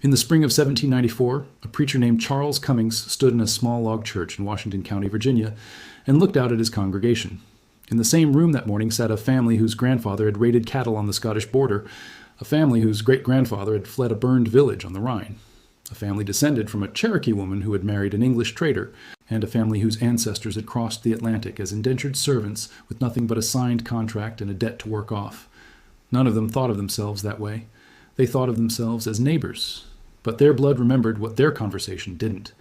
In the spring of 1794, a preacher named Charles Cummings stood in a small log church in Washington County, Virginia, and looked out at his congregation. In the same room that morning sat a family whose grandfather had raided cattle on the Scottish border, a family whose great-grandfather had fled a burned village on the Rhine, a family descended from a Cherokee woman who had married an English trader, and a family whose ancestors had crossed the Atlantic as indentured servants with nothing but a signed contract and a debt to work off. None of them thought of themselves that way. They thought of themselves as neighbors, but their blood remembered what their conversation didn't.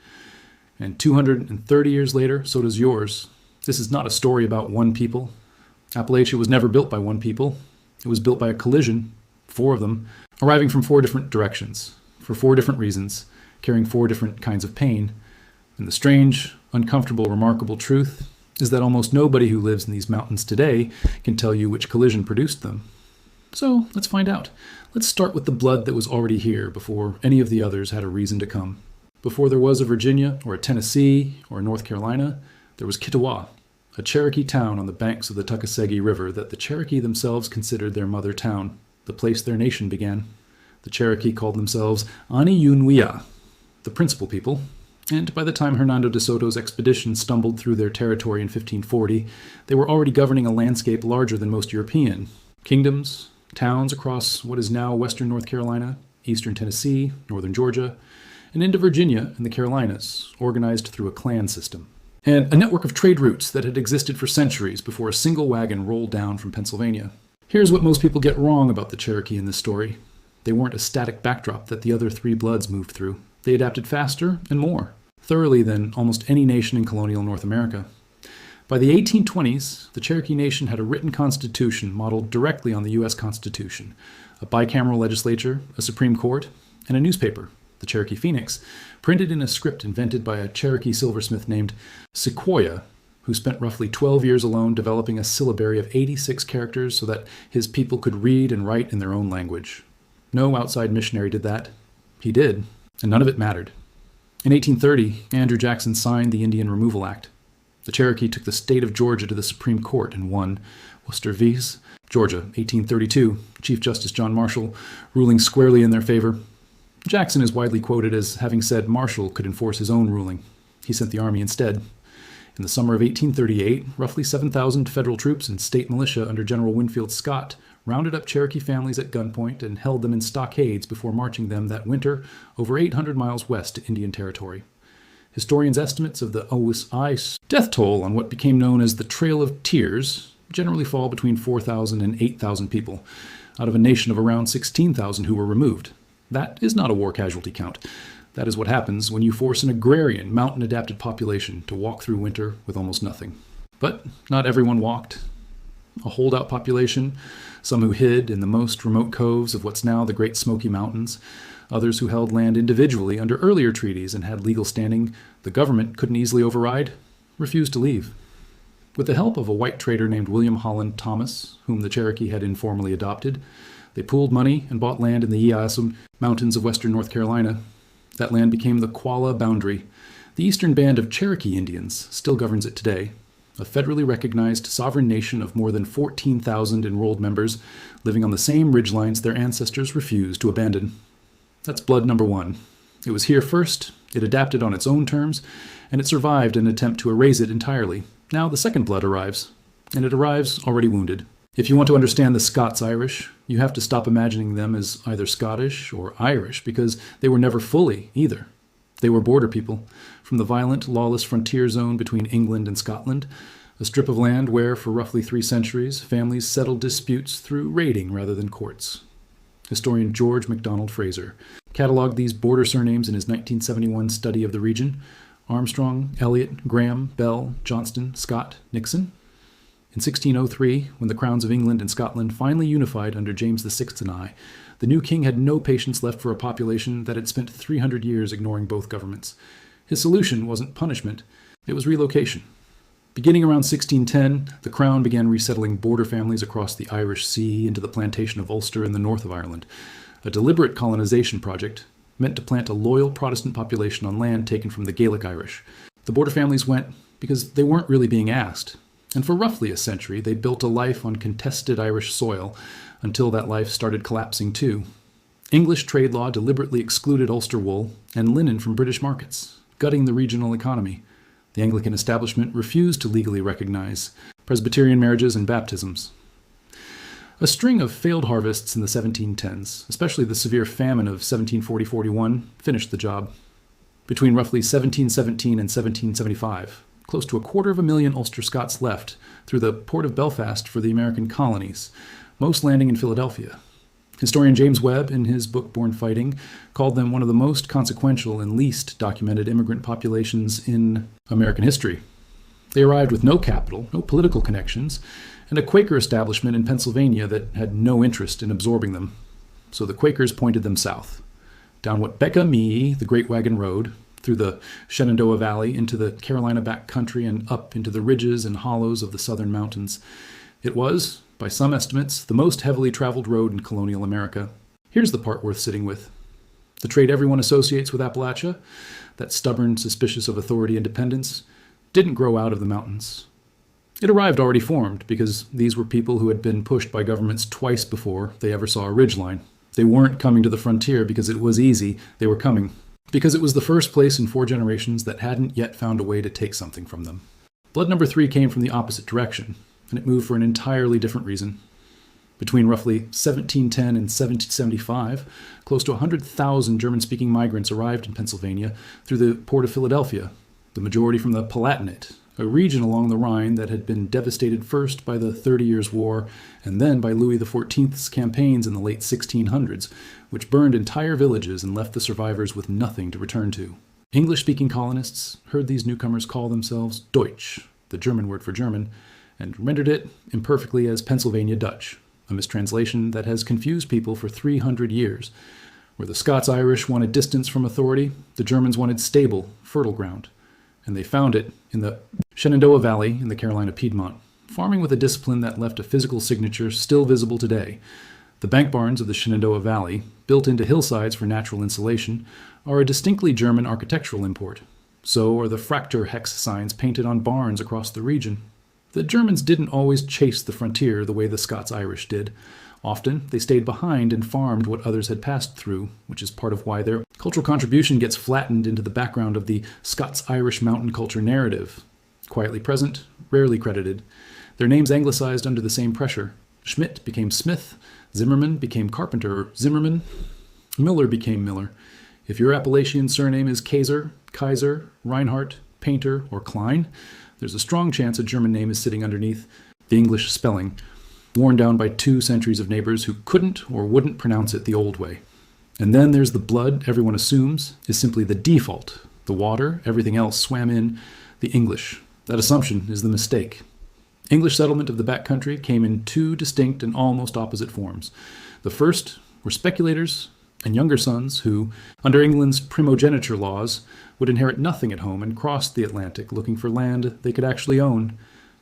And 230 years later, so does yours. This is not a story about one people. Appalachia was never built by one people. It was built by a collision, 4 of them, arriving from 4 different directions, for 4 different reasons, carrying 4 different kinds of pain. And the strange, uncomfortable, remarkable truth is that almost nobody who lives in these mountains today can tell you which collision produced them. So let's find out. Let's start with the blood that was already here before any of the others had a reason to come. Before there was a Virginia or a Tennessee or a North Carolina, there was Kittiwah, a Cherokee town on the banks of the Tuckasegee River that the Cherokee themselves considered their mother town, the place their nation began. The Cherokee called themselves Ani-Yun-Wea, the principal people, and by the time Hernando de Soto's expedition stumbled through their territory in 1540, they were already governing a landscape larger than most European. Kingdoms, towns across what is now western North Carolina, eastern Tennessee, northern Georgia, and into Virginia and the Carolinas, organized through a clan system. And a network of trade routes that had existed for centuries before a single wagon rolled down from Pennsylvania. Here's what most people get wrong about the Cherokee in this story. They weren't a static backdrop that the other 3 bloods moved through. They adapted faster and more, thoroughly than almost any nation in colonial North America. By the 1820s, the Cherokee Nation had a written constitution modeled directly on the U.S. Constitution, a bicameral legislature, a Supreme Court, and a newspaper, the Cherokee Phoenix, printed in a script invented by a Cherokee silversmith named Sequoyah, who spent roughly 12 years alone developing a syllabary of 86 characters so that his people could read and write in their own language. No outside missionary did that. He did, and none of it mattered. In 1830, Andrew Jackson signed the Indian Removal Act. The Cherokee took the state of Georgia to the Supreme Court and won. Worcester v. Georgia, 1832, Chief Justice John Marshall ruling squarely in their favor. Jackson is widely quoted as having said Marshall could enforce his own ruling. He sent the army instead. In the summer of 1838, roughly 7,000 federal troops and state militia under General Winfield Scott rounded up Cherokee families at gunpoint and held them in stockades before marching them that winter over 800 miles west to Indian Territory. Historians' estimates of the OSI death toll on what became known as the Trail of Tears generally fall between 4,000 and 8,000 people, out of a nation of around 16,000 who were removed. That is not a war casualty count. That is what happens when you force an agrarian, mountain-adapted population to walk through winter with almost nothing. But not everyone walked. A holdout population, some who hid in the most remote coves of what's now the Great Smoky Mountains, others who held land individually under earlier treaties and had legal standing the government couldn't easily override, refused to leave. With the help of a white trader named William Holland Thomas, whom the Cherokee had informally adopted, they pooled money and bought land in the Eeyawson Mountains of western North Carolina. That land became the Qualla boundary. The eastern band of Cherokee Indians still governs it today, a federally recognized sovereign nation of more than 14,000 enrolled members living on the same ridgelines their ancestors refused to abandon. That's blood number 1. It was here first, it adapted on its own terms, and it survived an attempt to erase it entirely. Now the second blood arrives, and it arrives already wounded. If you want to understand the Scots-Irish, you have to stop imagining them as either Scottish or Irish, because they were never fully either. They were border people, from the violent, lawless frontier zone between England and Scotland, a strip of land where, for roughly 3 centuries, families settled disputes through raiding rather than courts. Historian George MacDonald Fraser cataloged these border surnames in his 1971 study of the region: Armstrong, Elliot, Graham, Bell, Johnston, Scott, Nixon. In 1603, when the crowns of England and Scotland finally unified under James VI and I, the new king had no patience left for a population that had spent 300 years ignoring both governments. His solution wasn't punishment, it was relocation. Beginning around 1610, the Crown began resettling border families across the Irish Sea into the plantation of Ulster in the north of Ireland, a deliberate colonization project meant to plant a loyal Protestant population on land taken from the Gaelic Irish. The border families went because they weren't really being asked, and for roughly a century they built a life on contested Irish soil until that life started collapsing too. English trade law deliberately excluded Ulster wool and linen from British markets, gutting the regional economy. The Anglican establishment refused to legally recognize Presbyterian marriages and baptisms. A string of failed harvests in the 1710s, especially the severe famine of 1740-41, finished the job. Between roughly 1717 and 1775, close to 250,000 Ulster Scots left through the port of Belfast for the American colonies, most landing in Philadelphia. Historian James Webb, in his book Born Fighting, called them one of the most consequential and least documented immigrant populations in American history. They arrived with no capital, no political connections, and a Quaker establishment in Pennsylvania that had no interest in absorbing them. So the Quakers pointed them south, down what becka me, the Great Wagon Road, through the Shenandoah Valley into the Carolina back country and up into the ridges and hollows of the southern mountains. It was, by some estimates, the most heavily traveled road in colonial America. Here's the part worth sitting with. The trait everyone associates with Appalachia, that stubborn, suspicious of authority independence, didn't grow out of the mountains. It arrived already formed because these were people who had been pushed by governments twice before they ever saw a ridgeline. They weren't coming to the frontier because it was easy, they were coming because it was the first place in 4 generations that hadn't yet found a way to take something from them. Blood number 3 came from the opposite direction, and it moved for an entirely different reason. Between roughly 1710 and 1775, close to 100,000 German-speaking migrants arrived in Pennsylvania through the port of Philadelphia, the majority from the Palatinate, a region along the Rhine that had been devastated first by the 30 Years' War and then by Louis XIV's campaigns in the late 1600s, which burned entire villages and left the survivors with nothing to return to. English-speaking colonists heard these newcomers call themselves Deutsch, the German word for German, and rendered it imperfectly as Pennsylvania Dutch, a mistranslation that has confused people for 300 years. Where the Scots-Irish wanted distance from authority, the Germans wanted stable, fertile ground. And they found it in the Shenandoah Valley in the Carolina Piedmont, farming with a discipline that left a physical signature still visible today. The bank barns of the Shenandoah Valley, built into hillsides for natural insulation, are a distinctly German architectural import. So are the Fracture hex signs painted on barns across the region. The Germans didn't always chase the frontier the way the Scots-Irish did. Often, they stayed behind and farmed what others had passed through, which is part of why their cultural contribution gets flattened into the background of the Scots-Irish mountain culture narrative. Quietly present, rarely credited. Their names anglicized under the same pressure. Schmidt became Smith, Zimmerman became Carpenter or Zimmerman, Miller became Miller. If your Appalachian surname is Kaiser, Reinhardt, Painter, or Klein, there's a strong chance a German name is sitting underneath the English spelling, worn down by 2 centuries of neighbors who couldn't or wouldn't pronounce it the old way. And then there's the blood everyone assumes is simply the default. The water, everything else swam in, the English. That assumption is the mistake. English settlement of the backcountry came in 2 distinct and almost opposite forms. The first were speculators and younger sons who, under England's primogeniture laws, would inherit nothing at home and cross the Atlantic looking for land they could actually own.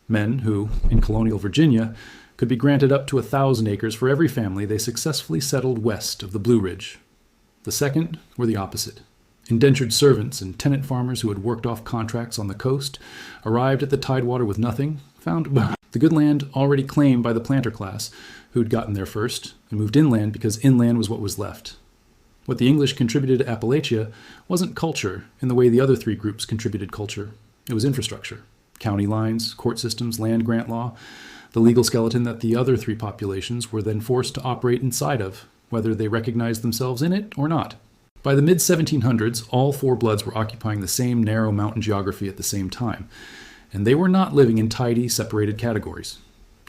Men who, in colonial Virginia, could be granted up to 1,000 acres for every family they successfully settled west of the Blue Ridge. The second were the opposite. Indentured servants and tenant farmers who had worked off contracts on the coast, arrived at the Tidewater with nothing, found the good land already claimed by the planter class, who'd gotten there first, and moved inland because inland was what was left. What the English contributed to Appalachia wasn't culture in the way the other 3 groups contributed culture. It was infrastructure. County lines, court systems, land grant law, the legal skeleton that the other 3 populations were then forced to operate inside of, whether they recognized themselves in it or not. By the mid-1700s, all 4 bloods were occupying the same narrow mountain geography at the same time, and they were not living in tidy, separated categories.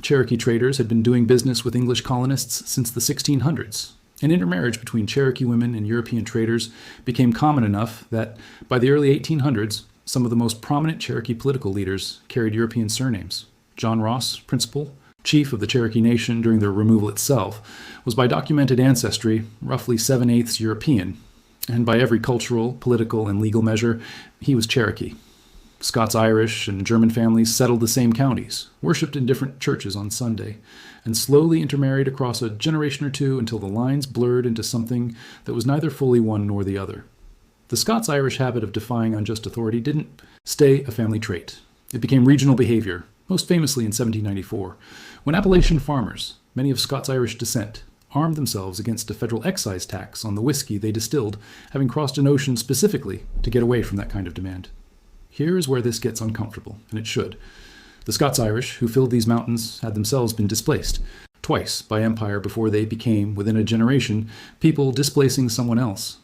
Cherokee traders had been doing business with English colonists since the 1600s, and intermarriage between Cherokee women and European traders became common enough that, by the early 1800s, some of the most prominent Cherokee political leaders carried European surnames. John Ross, principal, chief of the Cherokee Nation during their removal itself, was by documented ancestry roughly 7/8 European, and by every cultural, political, and legal measure, he was Cherokee. Scots-Irish and German families settled the same counties, worshipped in different churches on Sunday, and slowly intermarried across a generation or 2 until the lines blurred into something that was neither fully one nor the other. The Scots-Irish habit of defying unjust authority didn't stay a family trait. It became regional behavior, most famously in 1794, when Appalachian farmers, many of Scots-Irish descent, armed themselves against a federal excise tax on the whiskey they distilled, having crossed an ocean specifically to get away from that kind of demand. Here is where this gets uncomfortable, and it should. The Scots-Irish, who filled these mountains, had themselves been displaced, twice by empire before they became, within a generation, people displacing someone else.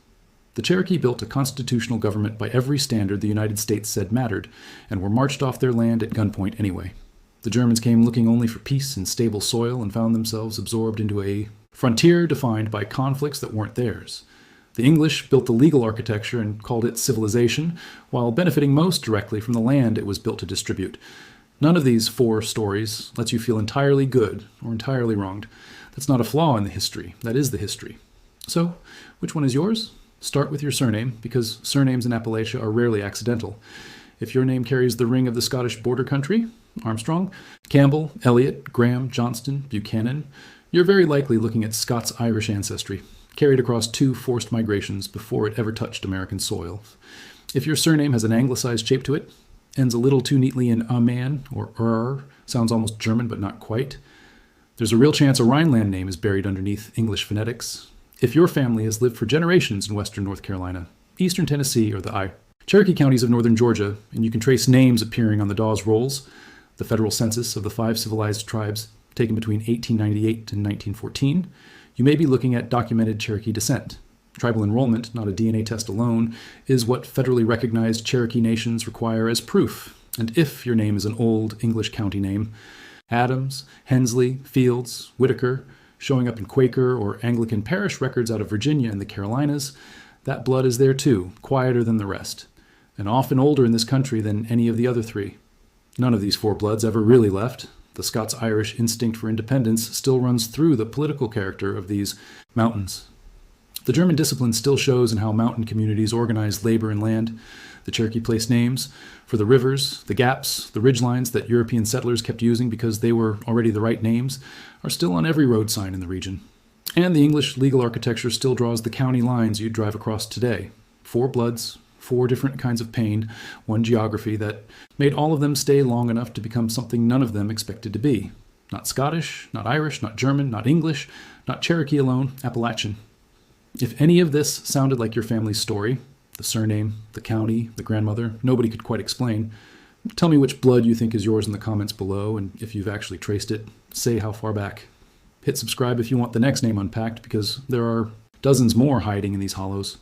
The Cherokee built a constitutional government by every standard the United States said mattered, and were marched off their land at gunpoint anyway. The Germans came looking only for peace and stable soil and found themselves absorbed into a frontier defined by conflicts that weren't theirs. The English built the legal architecture and called it civilization, while benefiting most directly from the land it was built to distribute. None of these 4 stories lets you feel entirely good or entirely wronged. That's not a flaw in the history. That is the history. So, which one is yours? Start with your surname, because surnames in Appalachia are rarely accidental. If your name carries the ring of the Scottish border country, Armstrong, Campbell, Elliot, Graham, Johnston, Buchanan, you're very likely looking at Scots-Irish ancestry, carried across 2 forced migrations before it ever touched American soil. If your surname has an anglicized shape to it, ends a little too neatly in a man or sounds almost German but not quite, there's a real chance a Rhineland name is buried underneath English phonetics. If your family has lived for generations in western North Carolina, eastern Tennessee, or the Cherokee counties of northern Georgia, and you can trace names appearing on the Dawes Rolls, the federal census of the 5 civilized tribes taken between 1898 and 1914, you may be looking at documented Cherokee descent. Tribal enrollment, not a DNA test alone, is what federally recognized Cherokee nations require as proof. And if your name is an old English county name, Adams, Hensley, Fields, Whitaker, showing up in Quaker or Anglican parish records out of Virginia and the Carolinas, that blood is there too, quieter than the rest, and often older in this country than any of the other 3. None of these 4 bloods ever really left. The Scots-Irish instinct for independence still runs through the political character of these mountains. The German discipline still shows in how mountain communities organized labor and land. The Cherokee placed names for the rivers, the gaps, the ridgelines that European settlers kept using because they were already the right names, are still on every road sign in the region. And the English legal architecture still draws the county lines you'd drive across today. 4 bloods, 4 different kinds of pain, 1 geography that made all of them stay long enough to become something none of them expected to be. Not Scottish, not Irish, not German, not English, not Cherokee alone, Appalachian. If any of this sounded like your family's story, the surname, the county, the grandmother, nobody could quite explain, tell me which blood you think is yours in the comments below, and if you've actually traced it, say how far back. Hit subscribe if you want the next name unpacked, because there are dozens more hiding in these hollows.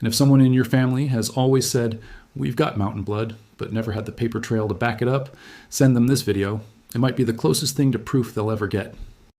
And if someone in your family has always said, "We've got mountain blood," but never had the paper trail to back it up, send them this video. It might be the closest thing to proof they'll ever get.